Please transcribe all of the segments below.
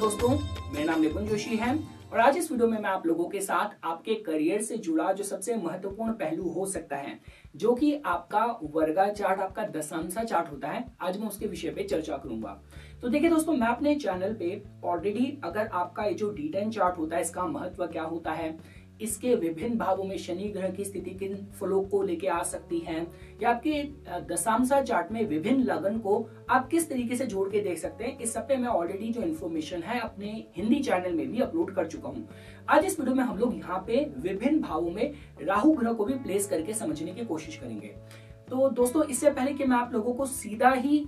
दोस्तों, मेरा नाम निपुण जोशी है और आज इस वीडियो में मैं आप लोगों के साथ आपके करियर से जुड़ा जो सबसे महत्वपूर्ण पहलू हो सकता है, जो कि आपका वर्गा चार्ट, आपका दशांशा चार्ट होता है, आज मैं उसके विषय पे चर्चा करूंगा। तो देखिए दोस्तों, मैं अपने चैनल पे ऑलरेडी अगर आपका ये जो D10 चार्ट होता है, इसका महत्व क्या होता है, इसके विभिन्न भावों में शनि ग्रह की स्थिति किन फलों को लेके आ सकती है, या आपके दशांशा चार्ट में विभिन्न लगन को आप किस तरीके से जोड़ के देख सकते हैं, इस सब पे मैं ऑलरेडी जो इन्फॉर्मेशन है अपने हिंदी चैनल में भी अपलोड कर चुका हूं। आज इस वीडियो में हम लोग यहाँ पे विभिन्न भावों में राहु ग्रह को भी प्लेस करके समझने की कोशिश करेंगे। तो दोस्तों, इससे पहले कि मैं आप लोगों को सीधा ही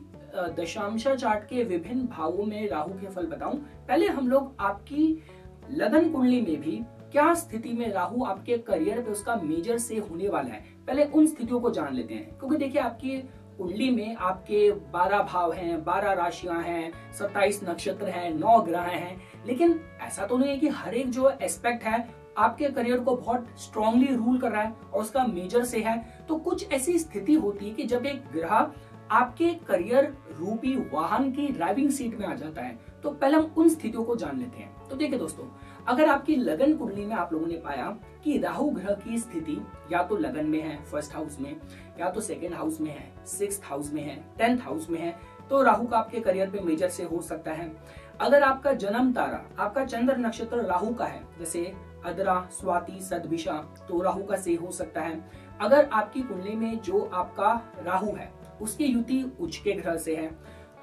दशांशा चार्ट के विभिन्न भावों में राहु के फल बताऊं, पहले हम लोग आपकी लगन कुंडली में भी क्या स्थिति में राहु आपके करियर पे उसका मेजर से होने वाला है, पहले उन स्थितियों को जान लेते हैं। क्योंकि देखिए, आपकी कुंडली में आपके 12 भाव हैं, 12 राशियां हैं, 27 नक्षत्र हैं, 9 ग्रह हैं, लेकिन ऐसा तो नहीं है कि हर एक जो एस्पेक्ट है आपके करियर को बहुत स्ट्रांगली रूल कर रहा है और उसका मेजर से है। तो कुछ ऐसी स्थिति होती है कि जब एक ग्रह आपके करियर रूपी वाहन की ड्राइविंग सीट में आ जाता है, तो पहले हम उन स्थितियों को जान लेते हैं। तो देखिए दोस्तों, अगर आपकी लगन कुंडली में आप लोगों ने पाया कि राहु ग्रह की स्थिति या तो लगन में है फर्स्ट हाउस में, या तो सेकेंड हाउस में है, सिक्स्थ हाउस में है, 10th हाउस में है, तो राहु का आपके करियर पे मेजर से हो सकता है। अगर आपका जन्म तारा, आपका चंद्र नक्षत्र राहु का है, जैसे अदरा, स्वाति, सदभिषा, तो राहु का से हो सकता है। अगर आपकी कुंडली में जो आपका राहु है उसकी युति उच्च के ग्रह से है,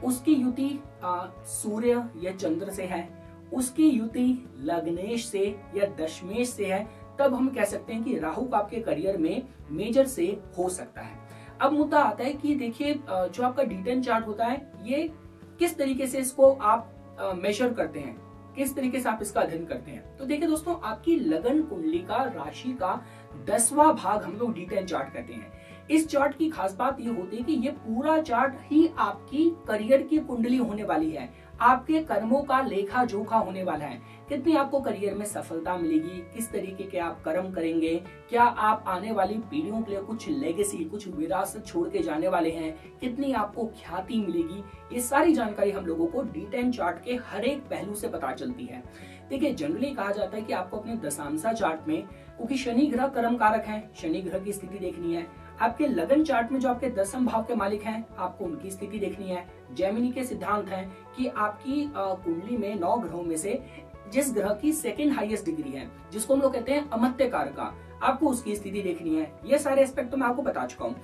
उसकी युति सूर्य या चंद्र से है, उसकी युति लग्नेश से या दशमेश से है, तब हम कह सकते हैं कि राहु का आपके करियर में मेजर से हो सकता है। अब मुद्दा आता है कि देखिए, जो आपका D10 चार्ट होता है, ये किस तरीके से इसको आप मेजर करते हैं, किस तरीके से आप इसका अध्ययन करते हैं। तो देखिए दोस्तों, आपकी लगन कुंडली का राशि का 10वां भाग हम लोग D10 चार्ट कहते हैं। इस चार्ट की खास बात ये होती है कि ये पूरा चार्ट ही आपकी करियर की कुंडली होने वाली है, आपके कर्मों का लेखा जोखा होने वाला है। कितनी आपको करियर में सफलता मिलेगी, किस तरीके के आप कर्म करेंगे, क्या आप आने वाली पीढ़ियों के लिए कुछ लेगेसी, कुछ विरासत छोड़ के जाने वाले हैं, कितनी आपको ख्याति मिलेगी, ये सारी जानकारी हम लोगों को D10 चार्ट के हर एक पहलू से पता चलती है। देखिए, जनरली कहा जाता है कि आपको अपने दशांशा चार्ट में, क्योंकि शनि ग्रह कर्म कारक है, शनि ग्रह की स्थिति देखनी है। आपके लगन चार्ट में जो आपके 10वें भाव के मालिक हैं, आपको उनकी स्थिति देखनी है। जैमिनी के सिद्धांत हैं कि आपकी कुंडली में 9 ग्रहों में से जिस ग्रह की सेकंड हाईएस्ट डिग्री है, जिसको हम लोग कहते हैं अमत्य कारका, आपको उसकी स्थिति देखनी है। ये सारे एस्पेक्ट तो मैं आपको बता चुका हूँ।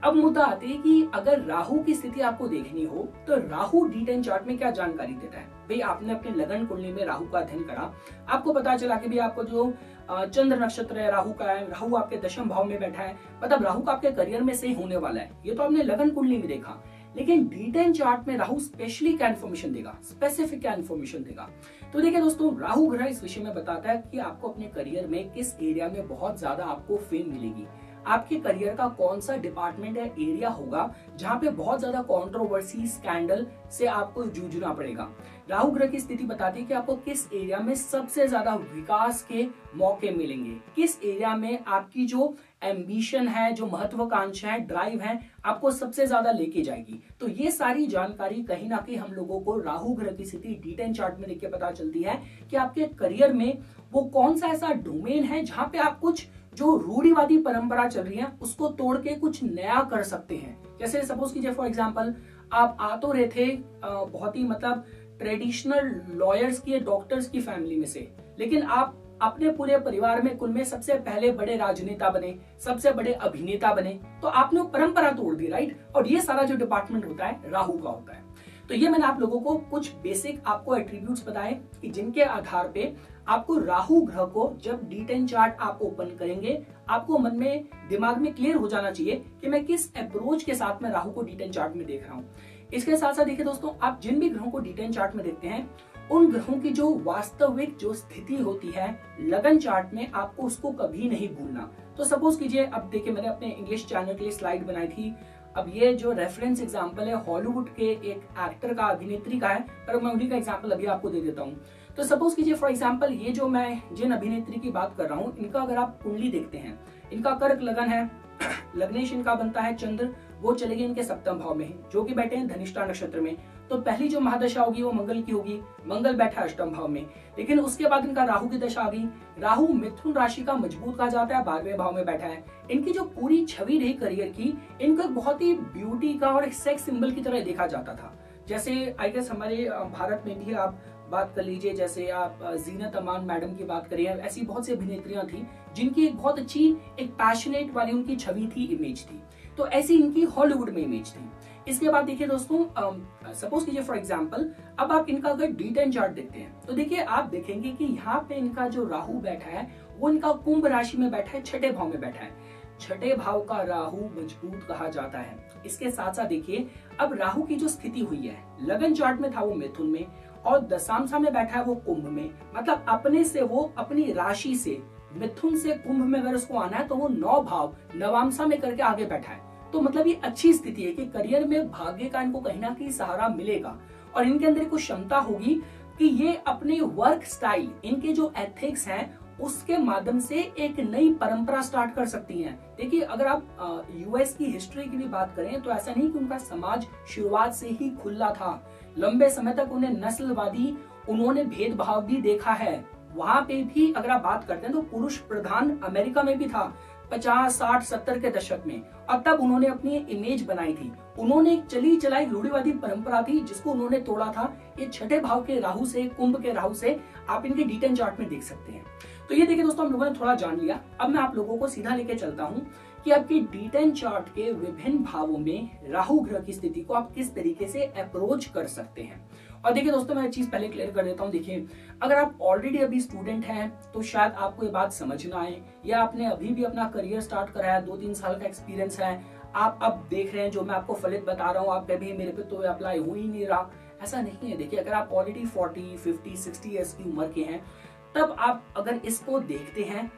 अब मुद्दा आती है कि अगर राहु की स्थिति आपको देखनी हो, तो राहु D10 चार्ट में क्या जानकारी देता है। भाई, आपने अपनी लगन कुंडली में राहु का अध्ययन करा, आपको पता चला कि भाई आपको जो चंद्र नक्षत्र है राहु का है, राहु आपके 10वें भाव में बैठा है, मतलब राहु का आपके करियर में सही होने वाला है, ये तो आपने लगन कुंडली में देखा। लेकिन D10 चार्ट में राहु स्पेशली क्या इन्फॉर्मेशन देगा, स्पेसिफिक क्या इन्फॉर्मेशन देगा। तो देखिए दोस्तों, राहु ग्रह इस विषय में बताता है कि आपको अपने करियर में किस एरिया में बहुत ज्यादा आपको फेम मिलेगी, आपके करियर का कौन सा डिपार्टमेंट या एरिया होगा जहां पे बहुत ज्यादा कंट्रोवर्सी, स्कैंडल से आपको जूझना पड़ेगा। राहु ग्रह की स्थिति बताती है कि आपको किस एरिया में सबसे ज्यादा विकास के मौके मिलेंगे, किस एरिया में आपकी जो एम्बिशन है, जो महत्वाकांक्षा है, ड्राइव है, आपको सबसे ज्यादा लेके जाएगी। तो ये सारी जानकारी कहीं ना कहीं हम लोगों को राहु ग्रह की स्थिति D10 चार्ट में देख के पता चलती है कि आपके करियर में वो कौन सा ऐसा डोमेन है जहां पे आप कुछ जो रूढ़िवादी परंपरा चल रही है उसको तोड़ के कुछ नया कर सकते हैं। जैसे सपोज कीजिए, फॉर एग्जांपल, आप आ तो रहे थे बहुत ही मतलब ट्रेडिशनल लॉयर्स की, डॉक्टर्स की फैमिली में से, लेकिन आप अपने पूरे परिवार में कुल में सबसे पहले बड़े राजनेता बने, सबसे बड़े अभिनेता बने, तो आपने परंपरा तोड़ दी, राइट। और ये सारा जो डिपार्टमेंट होता है राहु का होता है। तो ये मैंने आप लोगों को कुछ बेसिक आपको एट्रीब्यूट्स बताए कि जिनके आधार पे आपको राहु ग्रह को जब D10 चार्ट आप ओपन करेंगे, आपको मन में, दिमाग में क्लियर हो जाना चाहिए कि मैं किस अप्रोच के साथ में राहु को D10 चार्ट में देख रहा हूँ। इसके साथ साथ देखिए दोस्तों, आप जिन भी ग्रहों को D10 चार्ट में देखते हैं, उन ग्रहों की जो वास्तविक जो स्थिति होती है लगन चार्ट में, आपको उसको कभी नहीं भूलना। तो सपोज कीजिए, अब देखिए, मैंने अपने इंग्लिश चैनल के लिए स्लाइड बनाई थी। अब ये जो रेफरेंस एग्जांपल है हॉलीवुड के एक एक्टर का, अभिनेत्री का है, पर मैं उन्हीं का एग्जांपल अभी आपको दे देता हूँ। तो सपोज कीजिए, फॉर एग्जांपल, ये जो मैं जिन अभिनेत्री की बात कर रहा हूँ, इनका अगर आप कुंडली देखते हैं, इनका कर्क लगन है, लग्नेश इनका बनता है चंद्र, वो चलेंगे इनके सप्तम भाव में, जो कि बैठे हैं धनिष्ठा नक्षत्र में। तो पहली जो महादशा होगी वो मंगल की होगी, मंगल बैठा अष्टम भाव में। लेकिन उसके बाद इनका राहु की दशा आ गई। राहु मिथुन राशि का मजबूत कहा जाता है, 12वें भाव में बैठा है। इनकी जो पूरी छवि रही करियर की, इनको बहुत ही ब्यूटी का और एक सेक्स सिंबल की तरह देखा जाता था। जैसे आई गेस हमारे भारत में भी आप बात कर लीजिए, जैसे आप जीनत अमान मैडम की बात करिए, ऐसी बहुत सी अभिनेत्रियां थी जिनकी एक बहुत अच्छी एक पैशनेट वाली उनकी छवि थी, इमेज थी। तो ऐसी इनकी हॉलीवुड में इमेज थी। इसके बाद देखिए दोस्तों, सपोज कीजिए फॉर एग्जांपल, अब आप इनका अगर D10 चार्ट देखते हैं तो देखिए आप देखेंगे कि यहाँ पे इनका जो राहु बैठा है वो इनका कुंभ राशि में बैठा है, छठे भाव में बैठा है। छठे भाव का राहु मजबूत कहा जाता है। इसके साथ साथ देखिए अब राहु की जो स्थिति हुई है, लगन चार्ट में था वो मिथुन में, और दशांशा में बैठा है वो कुंभ में। मतलब अपने से वो अपनी राशि से मिथुन से कुंभ में अगर उसको आना है तो वो 9 भाव नवांशा में करके आगे बैठा है। तो मतलब ये अच्छी स्थिति है कि करियर में भाग्य का इनको कहीं ना कहीं सहारा मिलेगा, और इनके अंदर कुछ क्षमता होगी कि ये अपने वर्क स्टाइल, इनके जो एथिक्स हैं उसके माध्यम से एक नई परंपरा स्टार्ट कर सकती हैं। देखिए अगर आप यूएस की हिस्ट्री की भी बात करें तो ऐसा नहीं कि उनका समाज शुरुआत से ही खुला था। लंबे समय तक उन्हें नस्लवादी, उन्होंने भेदभाव भी देखा है। वहां पे भी अगर आप बात करते हैं तो पुरुष प्रधान अमेरिका में भी था 50, 60, 70 के दशक में, और तब उन्होंने अपनी इमेज बनाई थी। उन्होंने एक चली चलाई रूढ़िवादी परंपरा थी जिसको उन्होंने तोड़ा था। ये छठे भाव के राहु से, कुंभ के राहु से आप इनके D10 चार्ट में देख सकते हैं। तो ये देखिए दोस्तों, हम लोगों ने थोड़ा जान लिया। अब मैं आप लोगों को सीधा लेके चलता हूँ कि आपकी D10 चार्ट के विभिन्न भावों में राहु ग्रह की स्थिति को आप किस तरीके से अप्रोच कर सकते हैं। और देखिए दोस्तों, मैं एक चीज पहले क्लियर कर देता हूँ। देखिए अगर आप ऑलरेडी अभी स्टूडेंट हैं तो शायद आपको ये बात समझ ना आए, या आपने अभी भी अपना करियर स्टार्ट करा है, 2-3 साल का एक्सपीरियंस है, आप अब देख रहे हैं जो मैं आपको फलित बता रहा हूँ, आप कभी मेरे पे तो अप्लाई हो ही नहीं रहा, ऐसा नहीं है। देखिए अगर आप ऑलरेडी 40, 50, 60 ईयर्स की उम्र के हैं, तब आप अगर इसको देखते हैं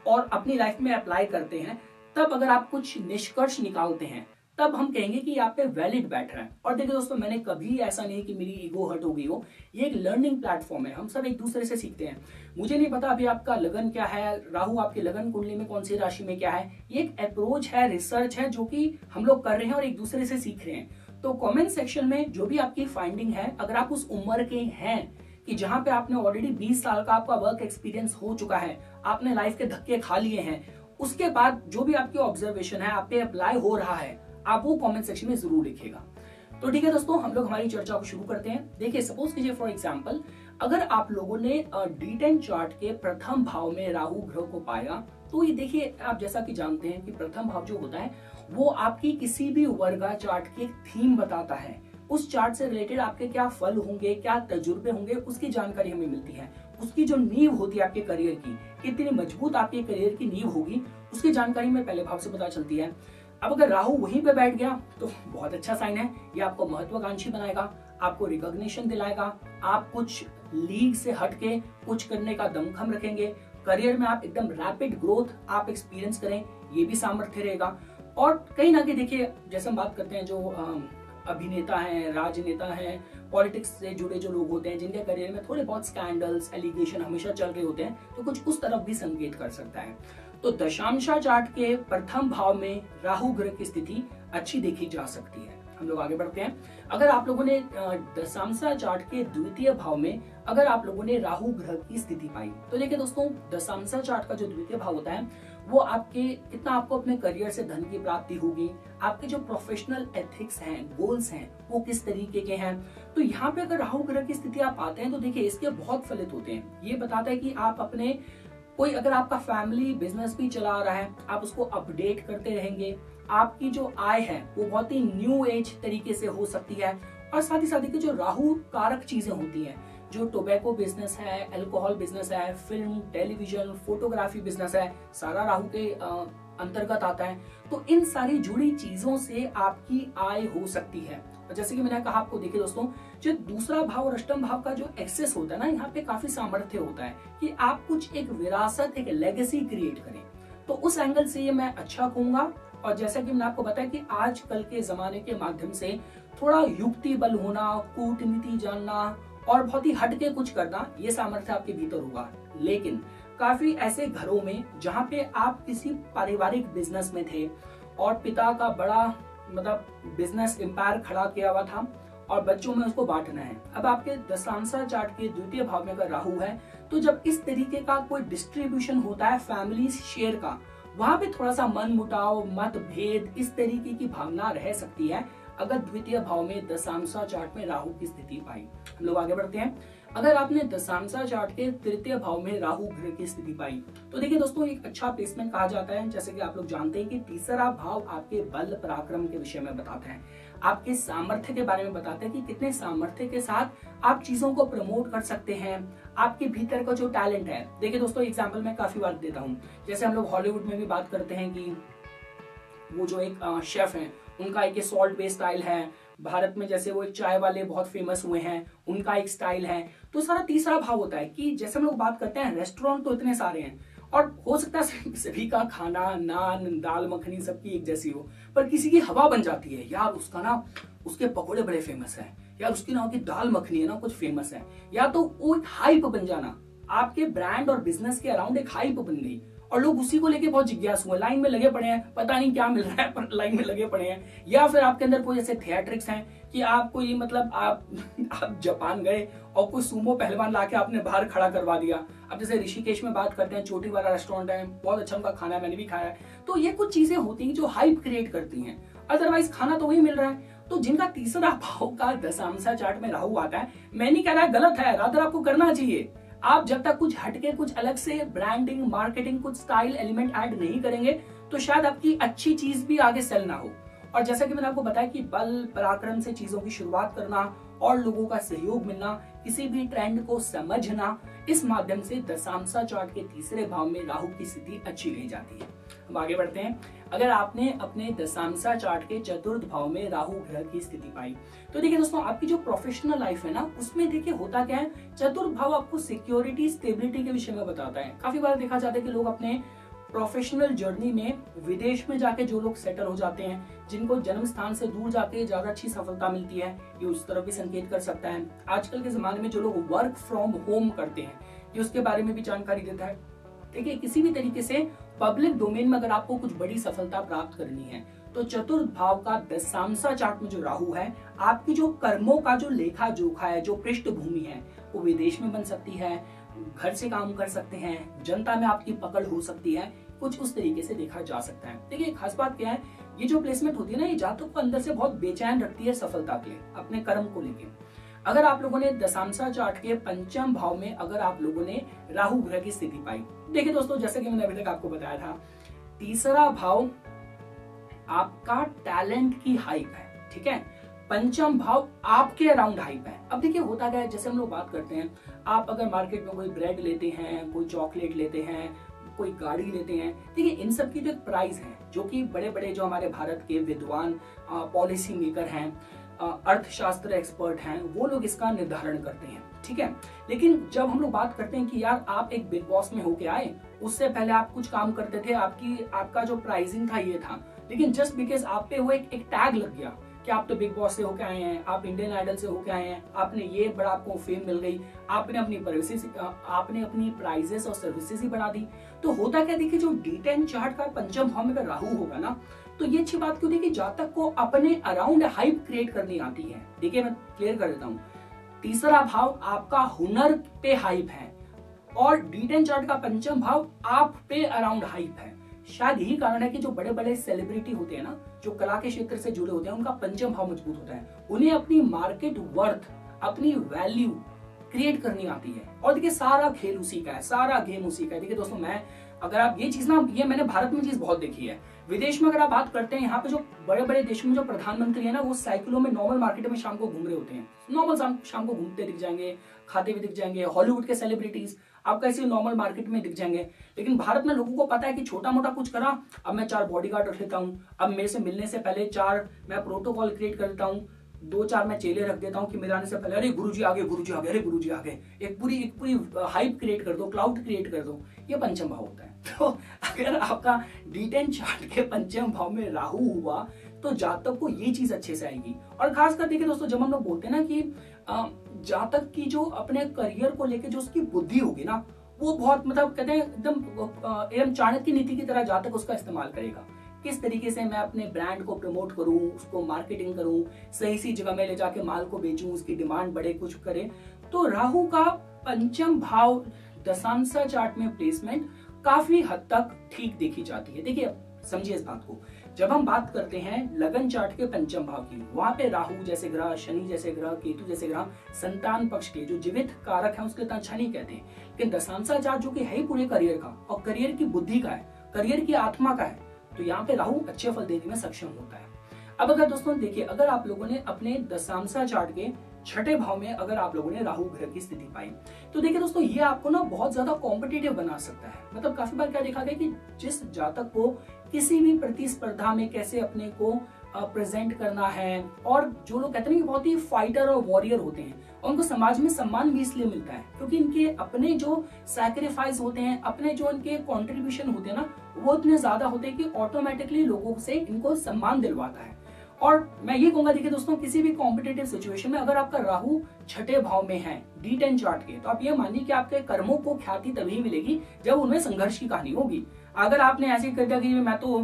और अपनी लाइफ में अप्लाई करते हैं, तब अगर आप कुछ निष्कर्ष निकालते हैं, तब हम कहेंगे कि आप पे वैलिड बैठ रहा है। और देखिए दोस्तों, मैंने कभी ऐसा नहीं कि मेरी ईगो हर्ट हो गई हो। ये एक लर्निंग प्लेटफॉर्म है, हम सब एक दूसरे से सीखते हैं। मुझे नहीं पता अभी आपका लगन क्या है, राहु आपके लगन कुंडली में कौन सी राशि में क्या है। ये एक अप्रोच है, रिसर्च है जो कि हम लोग कर रहे हैं और एक दूसरे से सीख रहे हैं। तो कॉमेंट सेक्शन में जो भी आपकी फाइंडिंग है, अगर आप उस उम्र के हैं कि जहां पे आपने ऑलरेडी 20 साल का आपका वर्क एक्सपीरियंस हो चुका है, आपने लाइफ के धक्के खा लिए हैं, उसके बाद जो भी आपकी ऑब्जर्वेशन है, आप पे अप्लाई हो रहा है, आप वो कमेंट सेक्शन में जरूर लिखिएगा। तो ठीक है दोस्तों, हम लोग हमारी चर्चा को शुरू करते हैं। देखिए सपोज कीजिए फॉर एग्जांपल, अगर आप लोगों ने D10 चार्ट के प्रथम भाव में राहु ग्रह को पाया, तो ये देखिए आप जैसा कि जानते हैं कि प्रथम भाव जो होता है वो आपकी किसी भी वर्गा चार्ट की एक थीम बताता है। उस चार्ट से रिलेटेड आपके क्या फल होंगे, क्या तजुर्बे होंगे, उसकी जानकारी हमें मिलती है। उसकी जो नींव होती है आपके करियर की, कितनी मजबूत आपके करियर की नींव होगी, उसकी जानकारी में पहले भाव से पता चलती है। अब अगर राहु वहीं पे बैठ गया तो बहुत अच्छा साइन है। ये आपको महत्वाकांक्षी बनाएगा, आपको रिकॉग्निशन दिलाएगा, आप कुछ लीग से हटके कुछ करने का दमखम रखेंगे, करियर में आप एकदम रैपिड ग्रोथ आप एक्सपीरियंस करें, ये भी सामर्थ्य रहेगा। और कहीं ना कहीं देखिए, जैसे हम बात करते हैं जो अभिनेता हैं, राजनेता हैं, पॉलिटिक्स से जुड़े जो लोग होते हैं, जिनके करियर में थोड़े बहुत स्कैंडल्स, एलिगेशन हमेशा चल रहे होते हैं, तो कुछ उस तरफ भी संकेत कर सकता है। तो दशांशा चार्ट के प्रथम भाव में राहु ग्रह की स्थिति अच्छी देखी जा सकती है। हम लोग आगे बढ़ते हैं। अगर आप लोगों ने दशांशा चार्ट के द्वितीय भाव में अगर आप लोगों ने राहु ग्रह की स्थिति पाई, तो देखिए दोस्तों, दशांशा चार्ट का जो द्वितीय भाव होता है वो आपके कितना आपको अपने करियर से धन की प्राप्ति होगी, आपके जो प्रोफेशनल एथिक्स हैं, गोल्स हैं, वो किस तरीके के हैं। तो यहाँ पे अगर राहु ग्रह की स्थिति आप पाते हैं तो देखिए इसके बहुत फलित होते हैं। ये बताता है कि आप अपने कोई अगर आपका फैमिली बिजनेस भी चला रहा है, आप उसको अपडेट करते रहेंगे। आपकी जो आय है वो बहुत ही न्यू एज तरीके से हो सकती है। और साथ ही साथ जो राहु कारक चीजें होती हैं, जो टोबैको बिजनेस है, अल्कोहल बिजनेस है, फिल्म, टेलीविजन, फोटोग्राफी बिजनेस है, सारा राहु के अंतर्गत आता है। तो इन सारी जुड़ी चीजों से आपकी आय हो सकती है। और जैसे कि मैंने कहा आपको, देखिए दोस्तों, जो दूसरा भाव और अष्टम भाव का जो एक्सेस होता है ना, यहाँ पे काफी सामर्थ्य होता है कि आप कुछ एक विरासत, एक लेगेसी क्रिएट करें। तो उस एंगल से ये मैं अच्छा कहूंगा। और जैसा कि मैंने आपको बताया कि आजकल के जमाने के माध्यम से थोड़ा युक्ति बल होना, कूटनीति जानना और बहुत ही हटके कुछ करना, ये सामर्थ्य आपके भीतर होगा। लेकिन काफी ऐसे घरों में जहाँ पे आप किसी पारिवारिक बिजनेस में थे और पिता का बड़ा मतलब बिजनेस एम्पायर खड़ा किया हुआ था और बच्चों में उसको बांटना है। अब आपके दशांशा चार्ट के द्वितीय भाव में अगर राहु है तो जब इस तरीके का कोई डिस्ट्रीब्यूशन होता है फैमिली शेयर का, वहां पे थोड़ा सा मन मुटाव, मतभेद, इस तरीके की भावना रह सकती है अगर द्वितीय भाव में दशांशा चार्ट में राहु की स्थिति पाई। हम लोग आगे बढ़ते हैं। अगर आपने दशांशा चार्ट के तृतीय भाव में राहु ग्रह की स्थिति पाई तो देखिए दोस्तों, एक अच्छा प्लेसमेंट कहा जाता है। जैसे कि आप लोग जानते हैं कि तीसरा भाव आपके बल पराक्रम के विषय में बताता है, आपके सामर्थ्य के बारे में बताते हैं कि कितने सामर्थ्य के साथ आप चीजों को प्रमोट कर सकते हैं, आपके भीतर का जो टैलेंट है। देखिए दोस्तों, एग्जाम्पल मैं काफी बार देता हूँ। जैसे हम लोग हॉलीवुड में भी बात करते हैं कि वो जो एक शेफ है, उनका एक सॉल्ट बेस्ड स्टाइल है। भारत में जैसे वो एक चाय वाले बहुत फेमस हुए हैं, उनका एक स्टाइल है। तो सारा तीसरा भाव होता है कि जैसे हम लोग बात करते हैं, रेस्टोरेंट तो इतने सारे हैं और हो सकता है सभी का खाना, नान, दाल मखनी सबकी एक जैसी हो, पर किसी की हवा बन जाती है, यार उसका ना, उसके पकोड़े बड़े फेमस है, यार उसकी ना की दाल मखनी है ना कुछ फेमस है, या तो वो एक हाइप बन जाना, आपके ब्रांड और बिजनेस के अराउंड एक हाइप बन गई और लोग उसी को लेके बहुत जिज्ञासु हुए, लाइन में लगे पड़े हैं, पता नहीं क्या मिल रहा है पर लाइन में लगे पड़े हैं। या फिर आपके अंदर कोई ऐसे थिएट्रिक्स हैं कि आपको ये मतलब आप जापान गए और कोई सुमो पहलवान लाके आपने बाहर खड़ा करवा दिया। अब जैसे ऋषिकेश में बात करते हैं, चोटी वाला रेस्टोरेंट है, बहुत अच्छा उनका खाना है, मैंने भी खाया है। तो ये कुछ चीजें होती हैं जो हाइप क्रिएट करती हैं, अदरवाइज खाना तो वही मिल रहा है। तो जिनका तीसरा भाव का दशांशा चार्ट में राहु आता है, मैं नहीं कह रहा गलत है, रादर आपको करना चाहिए। आप जब तक कुछ हटके, कुछ अलग से ब्रांडिंग, मार्केटिंग, कुछ स्टाइल एलिमेंट ऐड नहीं करेंगे तो शायद आपकी अच्छी चीज भी आगे सेल ना हो। और जैसा कि मैंने आपको बताया कि बल पराक्रम से चीजों की शुरुआत करना और लोगों का सहयोग मिलना, किसी भी ट्रेंड को समझना, इस माध्यम से दशांशा चार्ट के तीसरे भाव में राहु की स्थिति अच्छी रह जाती है। हम आगे बढ़ते हैं। अगर आपने अपने दशांशा चार्ट के चतुर्थ भाव में राहु ग्रह की स्थिति पाई तो देखिए दोस्तों, आपकी जो प्रोफेशनल लाइफ है ना, उसमें देखिए होता क्या है, चतुर्थ भाव आपको सिक्योरिटी, स्टेबिलिटी के विषय में बताता है। काफी बार देखा जाता है कि लोग अपने प्रोफेशनल जर्नी में विदेश में जाके जो लोग सेटल हो जाते हैं, जिनको जन्म स्थान से दूर जाके ज्यादा अच्छी सफलता मिलती है, ये उस तरफ भी संकेत कर सकता है। आजकल के जमाने में जो लोग वर्क फ्रॉम होम करते हैं, ये उसके बारे में भी जानकारी देता है। देखिए, किसी भी तरीके से पब्लिक डोमेन में अगर आपको कुछ बड़ी सफलता प्राप्त करनी है तो चतुर्थ भाव का दशांशा चार्ट में जो राहु है, आपकी जो कर्मों का जो लेखा जोखा है, जो पृष्ठभूमि है, वो विदेश में बन सकती है, घर से काम कर सकते हैं, जनता में आपकी पकड़ हो सकती है, कुछ उस तरीके से देखा जा सकता है। देखिए, खास बात क्या है, ये जो प्लेसमेंट होती है ना, ये जातक को अंदर से बहुत बेचैन रखती है सफलता के लिए, अपने कर्म को लेकर। अगर आप लोगों ने दशांशा चार्ट के पंचम भाव में अगर आप लोगों ने राहु ग्रह की स्थिति पाई, देखिए दोस्तों, जैसे कि मैंने अभी तक आपको बताया था, तीसरा भाव आपका टैलेंट की हाइप है, ठीक है, पंचम भाव आपके अराउंड हाइप है। अब देखिए होता क्या है, जैसे हम लोग बात करते हैं, आप अगर मार्केट में कोई ब्रेड लेते हैं, कोई चॉकलेट लेते हैं, कोई गाड़ी लेते हैं, देखिए इन सब की जो एक प्राइस है, जो कि बड़े बड़े जो हमारे भारत के विद्वान पॉलिसी मेकर हैं, अर्थशास्त्र एक्सपर्ट हैं, वो लोग इसका निर्धारण करते हैं, ठीक है। लेकिन जब हम लोग बात करते हैं कि यार आप एक बिग बॉस में होके आए, उससे पहले आप कुछ काम करते थे, आपका जो प्राइसिंग था ये था, लेकिन जस्ट बिकॉज आप पे वो एक टैग लग गया कि आप तो बिग बॉस से होके आए हैं, आप इंडियन आइडल से होके आए हैं, आपने ये बड़ा आपको फेम मिल गई, आपने अपनी प्राइजेस और सर्विसेज ही बढ़ा दी। तो होता क्या, देखिए जो D10 चार्ट का पंचम भाव में अगर राहु होगा ना, तो ये अच्छी बात क्यों थी कि जातक को अपने अराउंड हाइप क्रिएट करनी आती है। देखिए मैं क्लियर कर देता हूँ, तीसरा भाव आपका हुनर पे हाइप है और D10 चार्ट का पंचम भाव आप पे अराउंड हाइप है। शायद यही कारण है कि जो बड़े बड़े सेलिब्रिटी होते हैं ना, जो कला के क्षेत्र से जुड़े होते हैं, उनका पंचम भाव मजबूत होता है, उन्हें अपनी मार्केट वर्थ, अपनी वैल्यू क्रिएट करनी आती है। और देखिए सारा खेल उसी का है, सारा गेम उसी का है। देखिए दोस्तों, अगर आप ये चीज ना, ये मैंने भारत में चीज बहुत देखी है, विदेश में अगर आप बात करते हैं, यहाँ पे जो बड़े बड़े देशों में जो प्रधानमंत्री है ना, वो साइकिलों में नॉर्मल मार्केट में शाम को घूम रहे होते हैं, नॉर्मल शाम को घूमते दिख जाएंगे, खाते हुए दिख जाएंगे। हॉलीवुड के सेलिब्रिटीज आपको ऐसे नॉर्मल मार्केट में दिख जाएंगे। लेकिन भारत में लोगों को पता है कि छोटा मोटा कुछ करा, अब मैं 4 बॉडीगार्ड रख लेता हूँ, अब मेरे से मिलने से पहले 4 मैं प्रोटोकॉल क्रिएट कर देता हूँ, 2-4 मैं चेले रख देता हूँ कि मेरे आने से पहले अरे गुरुजी आ गए, अरे गुरुजी आ गए, एक पूरी हाइप क्रिएट कर दो, क्लाउड क्रिएट कर दो। ये पंचम भाव होता है। तो अगर आपका D10 चार्ट के पंचम भाव में राहु हुआ तो जातक को ये चीज अच्छे से आएगी। और खासकर देखिए दोस्तों, जब हम लोग बोलते हैं ना कि जातक की जो अपने करियर को लेकर जो उसकी बुद्धि होगी ना, वो बहुत मतलब कहते हैं एकदम चाणक्य नीति की तरह जातक उसका इस्तेमाल करेगा। किस तरीके से मैं अपने ब्रांड को प्रमोट करूं, उसको मार्केटिंग करूं, सही सी जगह में ले जाके माल को बेचूं, उसकी डिमांड बढ़े, कुछ करे। तो राहु का पंचम भाव दशांशा चार्ट में प्लेसमेंट काफी हद तक ठीक देखी जाती है। देखिए समझिए इस बात को, जब हम बात करते हैं लगन चार्ट के पंचम भाव की, वहां पे राहु जैसे ग्रह, शनि जैसे ग्रह, केतु जैसे ग्रह संतान पक्ष के जो जीवित कारक है उसके इतना अच्छा नहीं कहते हैं। लेकिन दशांशा चार्ट जो कि है ही पूरे करियर का और करियर की बुद्धि का है, करियर की आत्मा का है, तो यहाँ पे राहु अच्छे फल देने में सक्षम होता है। अब अगर दोस्तों देखिए, अगर आप लोगों ने अपने दशांशा चार्ट के छठे भाव में अगर आप लोगों ने राहु ग्रह की स्थिति पाई, तो देखिए दोस्तों ये आपको ना बहुत ज्यादा कॉम्पिटिटिव बना सकता है। मतलब काफी बार क्या देखा गया कि जिस जातक को किसी भी प्रतिस्पर्धा में कैसे अपने को प्रेजेंट करना है, और जो लोग कहते हैं कि बहुत ही फाइटर और वॉरियर होते हैं, उनको समाज में सम्मान भी इसलिए मिलता है क्योंकि इनके अपने जो सैक्रिफाइस होते हैं, अपने जो इनके कॉन्ट्रीब्यूशन होते हैं ना, वो इतने ज्यादा होते हैं कि ऑटोमेटिकली लोगों से इनको सम्मान दिलवाता है। और मैं ये कहूंगा, देखिए दोस्तों, किसी भी कॉम्पिटेटिव सिचुएशन में अगर आपका राहु छठे भाव में है D10 चार्ट के, तो आप ये मानिए कि आपके कर्मों को ख्याति तभी मिलेगी जब उनमें संघर्ष की कहानी होगी। अगर आपने ऐसे कर दिया कि मैं तो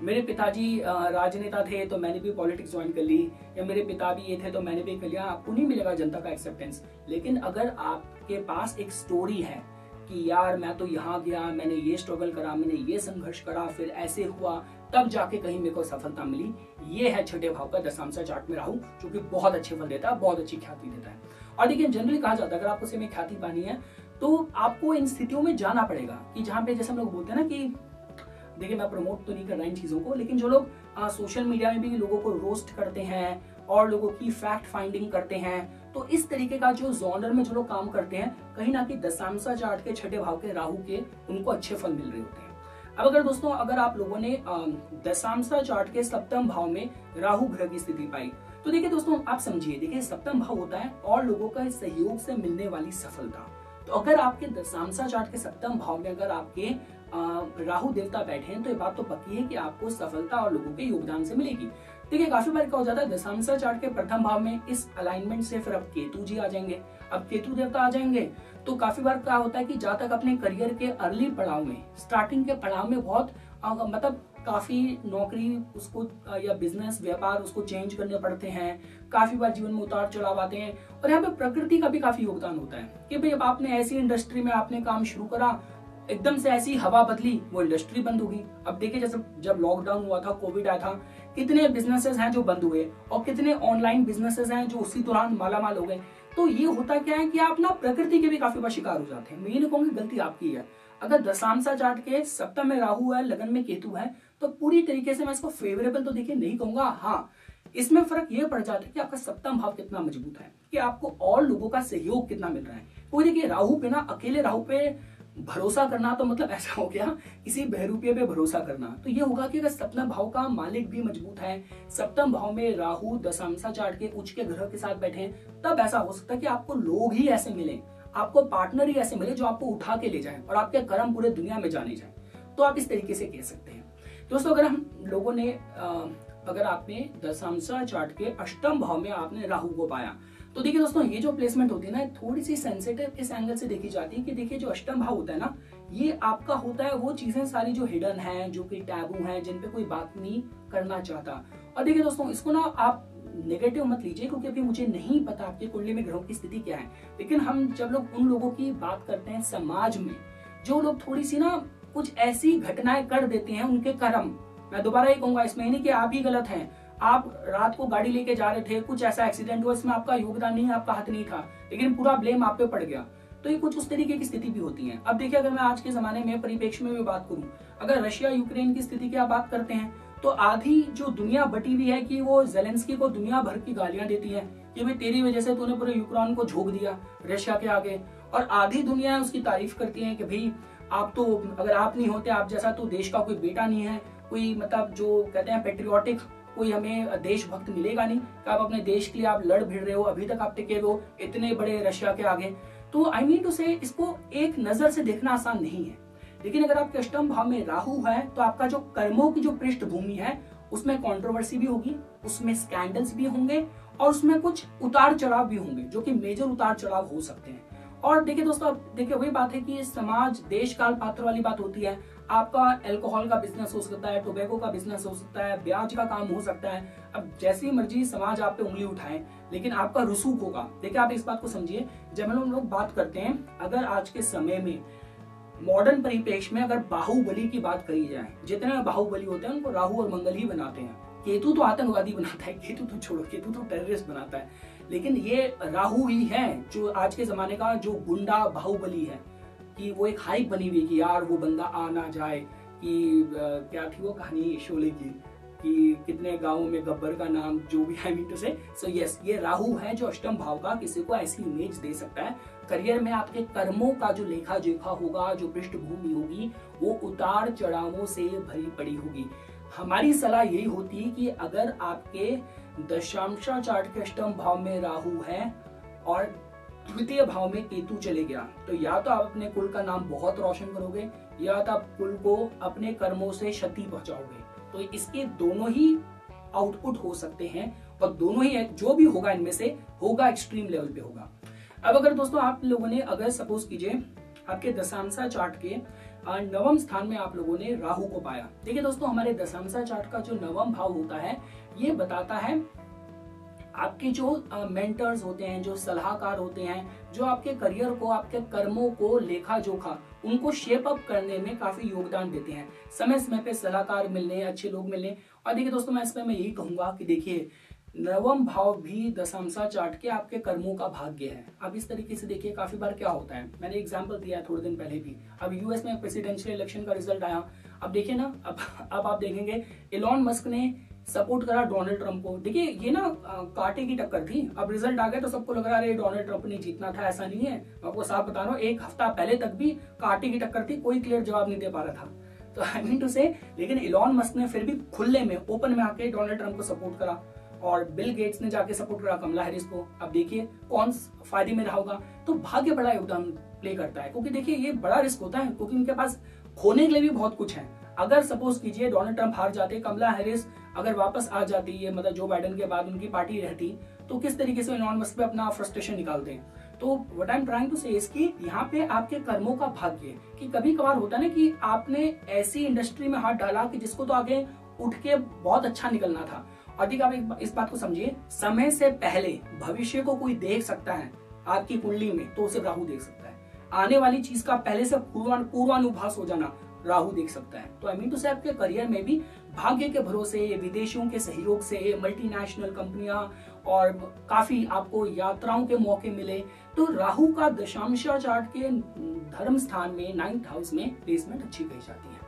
मेरे पिताजी राजनेता थे तो मैंने भी पॉलिटिक्स ज्वाइन कर ली, या मेरे पिता भी ये थे तो मैंने भी कर लिया, आपको नहीं मिलेगा जनता का एक्सेप्टेंस। लेकिन अगर आपके पास एक स्टोरी है कि यार मैं तो यहाँ गया, मैंने ये स्ट्रगल करा, मैंने ये संघर्ष करा, फिर ऐसे हुआ, तब जाके कहीं मेरे को सफलता मिली, ये है छठे भाव का दशांशा चार्ट में राहु, जो कि बहुत अच्छे फल देता है, बहुत अच्छी ख्याति देता है। और देखिए जनरली कहा जाता है अगर आपको सेम ख्याति पानी है तो आपको इन स्थितियों में जाना पड़ेगा कि जहाँ पे जैसे हम लोग बोलते हैं ना कि देखिए मैं प्रमोट तो नहीं कर रहा इन चीजों को, लेकिन जो लोग सोशल मीडिया में भी लोगों को रोस्ट करते हैं और लोगों की फैक्ट फाइंडिंग करते हैं, तो इस तरीके का जो जॉनर में जो लोग काम करते हैं, कहीं ना कहीं दशांशा चार्ट के छठे भाव के राहु के उनको अच्छे फल मिल रहे होते हैं। अब अगर दोस्तों अगर आप लोगों ने दशांशा चार्ट के सप्तम भाव में राहु ग्रह की स्थिति पाई, तो देखिए दोस्तों आप समझिए, देखिए सप्तम भाव होता है और लोगों का सहयोग से मिलने वाली सफलता। तो अगर आपके दशांशा चार्ट के सप्तम भाव में अगर आपके राहु देवता बैठे हैं, तो ये बात तो पक्की है कि आपको सफलता और लोगों के योगदान से मिलेगी। देखिए काफी बार क्या हो जाता है, दशांशा चार्ट के प्रथम भाव में इस अलाइनमेंट से फिर अब केतु जी आ जाएंगे, अब केतु देवता आ जाएंगे, तो काफी बार क्या होता है कि जहाँ तक अपने करियर के अर्ली पड़ाव में, स्टार्टिंग के पड़ाव में बहुत मतलब काफी नौकरी उसको या बिजनेस व्यापार उसको चेंज करने पड़ते हैं, काफी बार जीवन में उतार चढ़ाव आते हैं। और यहाँ पे प्रकृति का भी काफी योगदान होता है कि भाई अब आपने ऐसी इंडस्ट्री में आपने काम शुरू करा, एकदम से ऐसी हवा बदली, वो इंडस्ट्री बंद होगी। अब देखिए जैसे जब लॉकडाउन हुआ था, कोविड आया था, कितने बिजनेसेस हैं जो बंद हुए और कितने ऑनलाइन बिजनेसेस हैं जो उसी दौरान मालामाल हो गए। तो ये होता क्या है कि आप ना प्रकृति के भी काफी बार शिकार हो जाते हैं। मैं ये नहीं कहूंगी गलती आपकी है। अगर दशांशा चार्ट के सप्तम में राहु है, लगन में केतु है, तो पूरी तरीके से मैं इसको फेवरेबल तो देखिए नहीं कहूंगा। हाँ, इसमें फर्क ये पड़ जाता है कि आपका सप्तम भाव कितना मजबूत है, कि आपको और लोगों का सहयोग कितना मिल रहा है। वो देखिए राहु पे ना, अकेले राहु पे भरोसा करना तो मतलब ऐसा हो गया किसी बहरूपिये पे भरोसा करना। तो ये होगा कि अगर सप्तम भाव का मालिक भी मजबूत है, सप्तम भाव में राहु दशांशा चार्ट के उच्च के ग्रह के साथ बैठे हैं, तब ऐसा हो सकता है कि आपको लोग ही ऐसे मिले, आपको पार्टनर ही ऐसे मिले जो आपको उठा के ले जाए और आपके कर्म पूरे दुनिया में जाने जाए। तो आप इस तरीके से कह सकते हैं। दोस्तों अगर हम लोगों ने अगर आपने दशांशा चार्ट के अष्टम भाव में आपने राहु को पाया, तो देखिए दोस्तों ये जो प्लेसमेंट होती है ना, थोड़ी सी सेंसिटिव इस एंगल से देखी जाती है कि देखिए जो अष्टम भाव होता है ना, ये आपका होता है वो चीजें सारी जो हिडन है, जो कि टैबू हैं, जिन पे कोई बात नहीं करना चाहता। और देखिए दोस्तों इसको ना आप नेगेटिव मत लीजिए, क्योंकि अभी मुझे नहीं पता आपकी कुंडली में ग्रहों की स्थिति क्या है, लेकिन हम जब लोग उन लोगों की बात करते हैं समाज में, जो लोग थोड़ी सी ना कुछ ऐसी घटनाएं कर देते हैं, उनके कर्म, मैं दोबारा ये कहूंगा, इसमें नहीं कि आप ही गलत हैं, आप रात को गाड़ी लेके जा रहे थे, कुछ ऐसा एक्सीडेंट हुआ, इसमें आपका योगदान नहीं, आपका हाथ नहीं था, लेकिन पूरा ब्लेम आप पे पड़ गया, तो ये कुछ उस तरीके की स्थिति भी होती है। अब देखिए अगर मैं आज के जमाने में परिप्रेक्ष्य में भी बात करूं, अगर रशिया यूक्रेन की स्थिति की आप बात करते हैं, तो आधी जो दुनिया बटी हुई है कि वो जेलेंस्की को दुनिया भर की गालियां देती है कि भाई तेरी वजह से तूने पूरे यूक्रेन को झोंक दिया रशिया के आगे, और आधी दुनिया उसकी तारीफ करती है कि भाई आप तो, अगर आप नहीं होते आप जैसा तो देश का कोई बेटा नहीं है, कोई मतलब जो कहते हैं पेट्रियोटिक, कोई हमें देशभक्त मिलेगा नहीं, कि आप अपने देश के लिए आप लड़ भिड़ रहे हो, अभी तक आप टिके हो इतने बड़े रशिया के आगे। तो आई मीन टू से इसको एक नजर से देखना आसान नहीं है, लेकिन अगर आपके अष्टम भाव में राहु है तो आपका जो कर्मों की जो पृष्ठभूमि है उसमें कंट्रोवर्सी भी होगी, उसमें स्कैंडल्स भी होंगे और उसमें कुछ उतार चढ़ाव भी होंगे, जो कि मेजर उतार चढ़ाव हो सकते हैं। और देखिए दोस्तों, अब देखिए वही बात है कि समाज देश काल पात्र वाली बात होती है। आपका अल्कोहल का बिजनेस हो सकता है, टोबैको का बिजनेस हो सकता है, ब्याज का काम हो सकता है। अब जैसी मर्जी समाज आप पे उंगली उठाए, लेकिन आपका रसूख होगा। देखिए आप इस बात को समझिए, जब हम लोग बात करते हैं, अगर आज के समय में मॉडर्न परिप्रेक्ष्य में अगर बाहुबली की बात करी जाए, जितने बाहुबली होते हैं उनको राहु और मंगल ही बनाते हैं। केतु तो आतंकवादी बनाता है, केतु तो छोड़ो, केतु तो टेररिस्ट बनाता है, लेकिन ये राहु ही है जो आज के जमाने का जो गुंडा बाहुबली है। कि वो एक हाइप बनी हुई कि यार वो बंदा आ ना जाए, कि क्या थी वो कहानी शोले की, कि कितने गांवों में गब्बर का नाम, जो भी आई मीन टू से। सो यस, ये राहु है जो अष्टम भाव का किसी को ऐसी इमेज दे सकता है। करियर में आपके कर्मों का जो लेखा जोखा होगा, जो पृष्ठभूमि होगी, वो उतार चढ़ावों से भरी पड़ी होगी। हमारी सलाह यही होती है कि अगर आपके दशांशा चार्ट के अष्टम भाव में राहु है और द्वितीय भाव में केतु चले गया, तो या तो आप अपने कुल का नाम बहुत रोशन करोगे, या तो आप कुल को अपने कर्मों से क्षति पहुंचाओगे। तो इसके दोनों ही आउटपुट हो सकते हैं, और दोनों ही जो भी होगा इनमें से होगा एक्सट्रीम लेवल पे होगा। अब अगर दोस्तों आप लोगों ने, अगर सपोज कीजिए आपके दशांशा चार्ट के नवम स्थान में आप लोगों ने राहु को पाया। देखिए दोस्तों, हमारे दशांशा चार्ट का जो नवम भाव होता है, ये बताता है आपके जो मेंटर्स होते हैं, जो सलाहकार होते हैं, जो आपके करियर को, आपके कर्मों को लेखा जोखा, उनको शेप अप करने में काफी योगदान देते हैं। समय समय पे सलाहकार मिलने, अच्छे लोग मिलने। और देखिए दोस्तों, मैं इसमें यही कहूंगा कि देखिए नवम भाव भी दशांशा चार्ट के आपके कर्मों का भाग्य है। अब इस तरीके से देखिए, काफी बार क्या होता है, मैंने एग्जांपल दिया है थोड़े दिन पहले भी। अब यूएस में प्रेसिडेंशियल इलेक्शन का रिजल्ट आया। अब देखिए ना, अब आप देखेंगे इलॉन मस्क ने सपोर्ट करा डोनाल्ड ट्रंप को। देखिए ये ना कांटे की टक्कर थी। अब रिजल्ट आ गया तो सबको लग रहा है डोनाल्ड ट्रंप ने जीतना था, ऐसा नहीं है। मैं आपको साफ बता रहा हूँ, एक हफ्ता पहले तक भी कांटे की टक्कर थी, कोई क्लियर जवाब नहीं दे पा रहा था। तो आई मीन टू से, लेकिन इलॉन मस्क ने फिर भी खुले में, ओपन में आके डोनाल्ड ट्रंप को सपोर्ट करा, और बिल गेट्स ने जाके सपोर्ट करा कमला हैरिस को। अब देखिए कौन फायदे में रहा होगा। तो भाग्य बड़ा योगदान प्ले करता है, क्योंकि देखिए ये बड़ा रिस्क होता है, क्योंकि उनके पास खोने के लिए भी बहुत कुछ है। अगर सपोज कीजिए डोनाल्ड ट्रंप हार जाते, कमला हैरिस अगर वापस आ जाती है, मतलब जो बाइडेन के बाद उनकी पार्टी रहती, तो किस तरीके से इलॉन मस्क पे अपना फ्रस्ट्रेशन निकालते हैं। तो what I am trying to say is कि यहाँ पे आपके कर्मों का भाग्य है। कि कभी कभार होता है ना कि आपने ऐसी इंडस्ट्री में हाथ डाला कि जिसको तो आगे उठ के बहुत अच्छा निकलना था। और देखिए आप इस बात को समझिए, समय से पहले भविष्य को कोई देख सकता है आपकी कुंडली में, तो उसे राहु देख सकता है। आने वाली चीज का पहले से पूर्वानुभास हो जाना राहु देख सकता है। तो आई मीन टू से आपके करियर में भी भाग्य के भरोसे, विदेशियों के सहयोग से, मल्टीनेशनल कंपनियां और काफी आपको यात्राओं के मौके मिले। तो राहु का दशांशा चार्ट के धर्म स्थान में 9th हाउस में प्लेसमेंट अच्छी कही जाती है।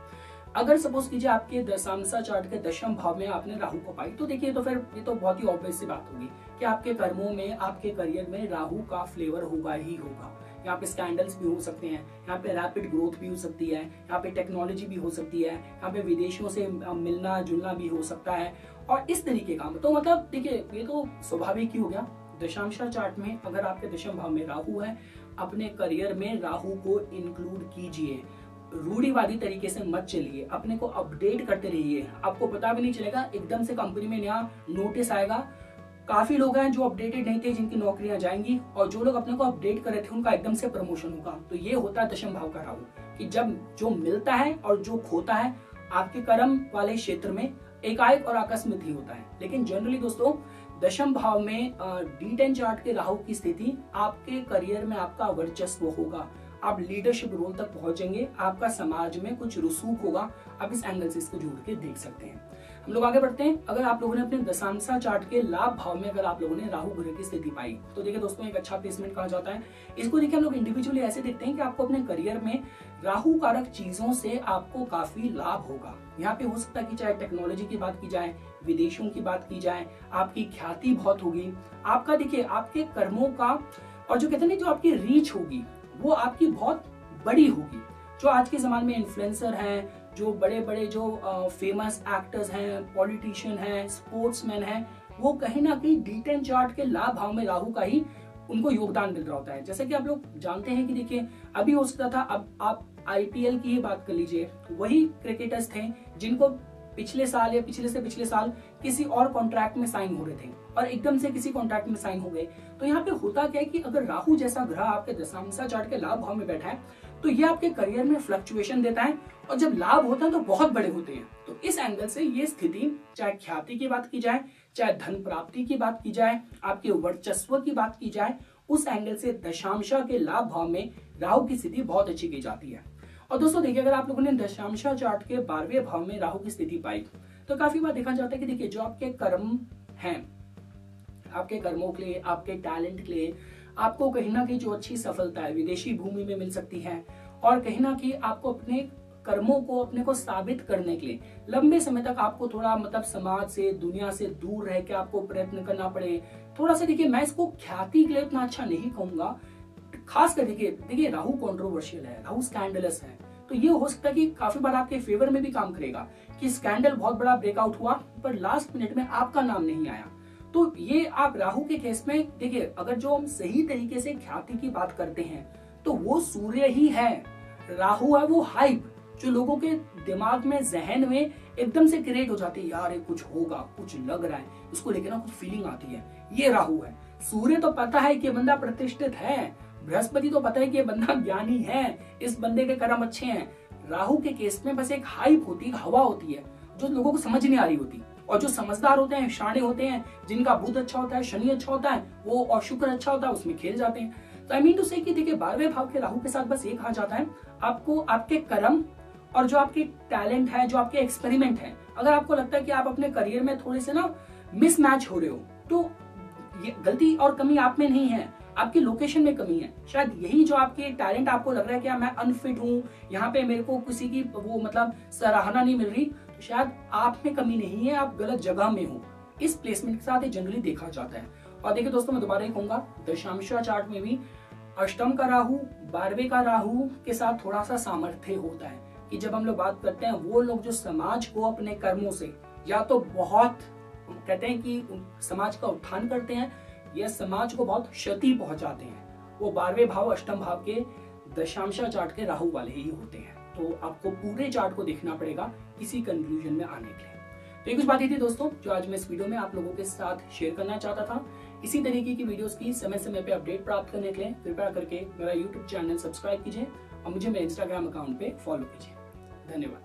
अगर सपोज कीजिए आपके दशांशा चार्ट के दशम भाव में आपने राहु को पाई, तो देखिए तो फिर ये तो बहुत ही ऑब्वियस सी बात होगी कि आपके कर्मों में, आपके करियर में राहु का फ्लेवर होगा ही होगा। यहाँ पे स्कैंडल्स भी हो सकते हैं, यहाँ पे रैपिड ग्रोथ भी हो सकती है, यहाँ पे टेक्नोलॉजी भी हो सकती है, यहाँ पे विदेशियों से मिलना जुलना भी हो सकता है, और इस तरीके का। तो मतलब देखिए ये तो स्वाभाविक ही हो गया। दशांशा चार्ट में अगर आपके दशम भाव में राहु है, अपने करियर में राहु को इंक्लूड कीजिए। रूढ़िवादी तरीके से मत चलिए, अपने को अपडेट करते रहिए। आपको पता भी नहीं चलेगा, एकदम से कंपनी में नया नोटिस आएगा। काफी लोग हैं जो अपडेटेड नहीं थे, जिनकी नौकरियां जाएंगी, और जो लोग अपने को अपडेट कर रहे थे उनका एकदम से प्रमोशन होगा। तो ये होता है दशम भाव का राहु, कि जब जो मिलता है और जो खोता है आपके कर्म वाले क्षेत्र में एकाएक और आकस्मिक ही होता है। लेकिन जनरली दोस्तों, दशम भाव में D10 चार्ट के राहु की स्थिति आपके करियर में आपका वर्चस्व होगा। आप लीडरशिप रोल तक पहुंचेंगे, आपका समाज में कुछ रसूख होगा। आप इस एंगल से इसको जोड़ के देख सकते हैं। हम लोग आगे बढ़ते हैं। अगर आप लोगों ने अपने दशांशा चार्ट के लाभ भाव में अगर आप लोगों ने राहु ग्रह की स्थिति पाई, तो देखिए दोस्तों एक अच्छा प्लेसमेंट कहा जाता है। इसको देखिए हम लोग इंडिविजुअली ऐसे देखते हैं कि आपको अपने करियर में राहु कारक चीजों से आपको काफी लाभ होगा। यहाँ पे हो सकता है कि चाहे टेक्नोलॉजी की बात की जाए, विदेशों की बात की जाए, आपकी ख्याति बहुत होगी। आपका देखिए आपके कर्मों का, और जो कहते हैं जो आपकी रीच होगी वो आपकी बहुत बड़ी होगी। जो आज के जमाने में इन्फ्लुएंसर हैं, जो बड़े बड़े जो फेमस एक्टर्स हैं, पॉलिटिशियन हैं, स्पोर्ट्समैन हैं, वो कहीं ना कहीं D10 चार्ट के लाभ भाव में राहु का ही उनको योगदान मिल रहा होता है। जैसे कि आप लोग जानते हैं कि देखिए अभी हो सकता था, अब आप IPL की ही बात कर लीजिए, वही क्रिकेटर्स थे जिनको पिछले साल या पिछले से पिछले साल किसी और कॉन्ट्रैक्ट में साइन हो रहे थे और एकदम से किसी कॉन्ट्रैक्ट में साइन हो गए। तो यहाँ पे होता क्या है कि अगर राहु जैसा ग्रह आपके दशांशा चार्ट के लाभ भाव में बैठा है तो ये आपके करियर में फ्लक्चुएशन देता है, और जब लाभ होता है तो बहुत बड़े होते हैं। तो इस एंगल से ये स्थिति, चाहे ख्याति की बात की जाए, चाहे धन प्राप्ति की बात की जाए, आपके वर्चस्व की बात की जाए, उस एंगल से दशांशा के लाभ भाव में राहु की स्थिति बहुत अच्छी की जाती है। और दोस्तों देखिए, अगर आप लोगों ने दशांशा चार्ट के 12वें भाव में राहु की स्थिति पाई तो काफी बार देखा जाता है कि देखिए, जो आपके कर्म हैं, आपके कर्मों के लिए, आपके टैलेंट के लिए आपको कहीं ना कहीं जो अच्छी सफलता है विदेशी भूमि में मिल सकती है, और कहीं ना कहीं आपको अपने कर्मों को अपने को साबित करने के लिए लंबे समय तक आपको थोड़ा मतलब समाज से, दुनिया से दूर रह के आपको प्रयत्न करना पड़े। थोड़ा सा देखिए, मैं इसको ख्याति के लिए इतना अच्छा नहीं कहूंगा, खास कर देखिए राहु कंट्रोवर्शियल है, राहु स्कैंडलस है, तो ये हो सकता है कि काफी बार आपके फेवर में भी काम करेगा कि स्कैंडल बहुत बड़ा ब्रेकआउट हुआ पर लास्ट मिनट में आपका नाम नहीं आया। तो ये आप राहु के केस में देखिए, अगर जो हम सही तरीके से ख्याति की बात करते हैं तो वो सूर्य ही है। राहु है वो हाइप, जो लोगों के दिमाग में, जहन में एकदम से क्रिएट हो जाती है, यार ये कुछ होगा, कुछ लग रहा है, इसको लेकर ना कुछ फीलिंग आती है, ये राहु है। सूर्य तो पता है कि ये बंदा प्रतिष्ठित है, बृहस्पति तो पता है कि ये बंदा ज्ञानी है, इस बंदे के कर्म अच्छे हैं। राहु के केस में बस एक हाइप होती है, हवा होती है, जो लोगों को समझ नहीं आ रही होती। और जो समझदार होते हैं, शाणे होते हैं, जिनका बुध अच्छा होता है, शनि अच्छा होता है, वो और शुक्र अच्छा होता है, उसमें खेल जाते हैं। तो आई मीन टू से कि देखिए, 12वें भाव के राहु के साथ बस ये कहा जाता है, आपको आपके कर्म और जो आपके टैलेंट है, जो आपके एक्सपेरिमेंट है, अगर आपको लगता है कि आप अपने करियर में थोड़े से ना मिसमैच हो रहे हो, तो ये गलती और कमी आप में नहीं है, आपकी लोकेशन में कमी है। शायद यही जो आपके टैलेंट आपको लग रहा है कि मैं अनफिट हूँ, यहाँ पे मेरे को किसी की वो मतलब सराहना नहीं मिल रही, तो शायद आप में कमी नहीं है, आप गलत जगह में हो। इस प्लेसमेंट के साथ ये जनरली देखा जाता है। और देखिए दोस्तों, मैं दोबारा ही कहूंगा, दशांशा चार्ट में भी अष्टम का राहु, 12वें का राहु के साथ थोड़ा सा सामर्थ्य होता है कि जब हम लोग बात करते हैं, वो लोग जो समाज को अपने कर्मों से या तो बहुत कहते हैं कि समाज का उत्थान करते हैं या समाज को बहुत क्षति पहुंचाते हैं, वो 12वें भाव, अष्टम भाव के दशांशा चार्ट के राहु वाले ही होते हैं। तो आपको पूरे चार्ट को देखना पड़ेगा किसी कंक्लूजन में आने के लिए। तो ये कुछ बातें थी दोस्तों, जो आज मैं इस वीडियो में आप लोगों के साथ शेयर करना चाहता था। इसी तरीके की वीडियोस की समय समय पे अपडेट प्राप्त करने के लिए कृपया करके मेरा यूट्यूब चैनल सब्सक्राइब कीजिए और मुझे मेरे इंस्टाग्राम अकाउंट पे फॉलो कीजिए। धन्यवाद।